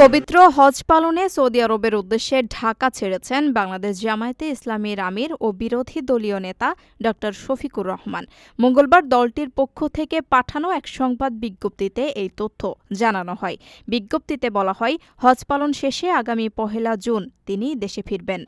পবিত্র হজ পালনে সৌদি আরবের উদ্দেশ্যে ঢাকা ছেড়েছেন বাংলাদেশ জামায়াতে ইসলামীর আমির ও বিরোধী দলীয় নেতা ড শফিকুর রহমান। মঙ্গলবার দলটির পক্ষ থেকে পাঠানো এক সংবাদ বিজ্ঞপ্তিতে এই তথ্য জানানো হয়। বিজ্ঞপ্তিতে বলা হয়, হজ পালন শেষে আগামী ১ জুন তিনি দেশে ফিরবেন।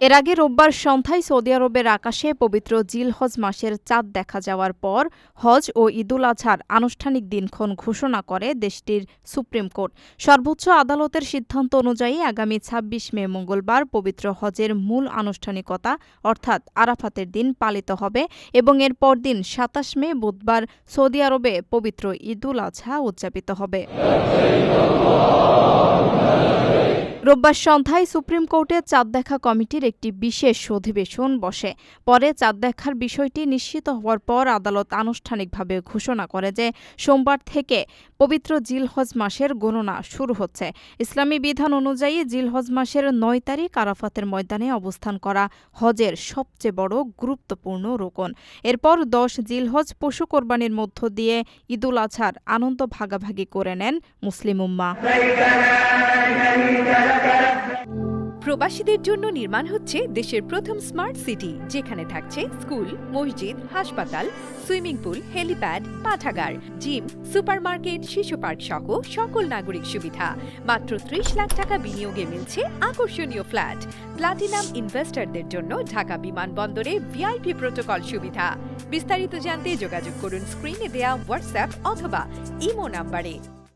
এর আগে রোববার সন্ধ্যায় সৌদি আরবের আকাশে পবিত্র জিলহজ মাসের চাঁদ দেখা যাওয়ার পর হজ ও ঈদুল আজহার আনুষ্ঠানিক দিনক্ষণ ঘোষণা করে দেশটির সুপ্রিম কোর্ট। সর্বোচ্চ আদালতের সিদ্ধান্ত অনুযায়ী আগামী ২৬ মে মঙ্গলবার পবিত্র হজের মূল আনুষ্ঠানিকতা অর্থাৎ আরাফাতের দিন পালিত হবে এবং এর পরদিন ২৭ মে বুধবার সৌদি আরবে পবিত্র ঈদুল আজহা উদযাপিত হবে। রোববার সন্ধ্যায় সুপ্রিম কোর্টে চাঁদ দেখা কমিটির একটি বিশেষ অধিবেশন বসে। পরে চাঁদ দেখার বিষয়টি নিশ্চিত হওয়ার পর আদালত আনুষ্ঠানিকভাবে ঘোষণা করে যে সোমবার থেকে পবিত্র জিলহজ মাসের গণনা শুরু হচ্ছে। ইসলামী বিধান অনুযায়ী জিলহজ মাসের ৯ তারিখ আরাফাতের ময়দানে অবস্থান করা হজের সবচেয়ে বড় গুরুত্বপূর্ণ রোকন। এরপর ১০ জিলহজ পশু কোরবানির মধ্য দিয়ে ঈদুল আজহার আনন্দ ভাগাভাগি করে নেন মুসলিম উম্মাহ। প্রবাসীদের জন্য নির্মাণ হচ্ছে দেশের প্রথম স্মার্ট সিটি, যেখানে থাকছে স্কুল, মসজিদ, হাসপাতাল, সুইমিং পুল, হেলিপ্যাড, পাঠাগার, জিম, সুপারমার্কেট, শিশু পার্ক সহ সকল নাগরিক সুবিধা। মাত্র ৩০ লাখ টাকা বিনিয়োগে মিলছে আকর্ষণীয় ফ্ল্যাট। প্লাটিনাম ইনভেস্টরদের জন্য ঢাকা বিমানবন্দরে ভিআইপি প্রোটোকল সুবিধা। বিস্তারিত জানতে যোগাযোগ করুন স্ক্রিনে দেয়া হোয়াটসঅ্যাপ অথবা ইমো নাম্বারে।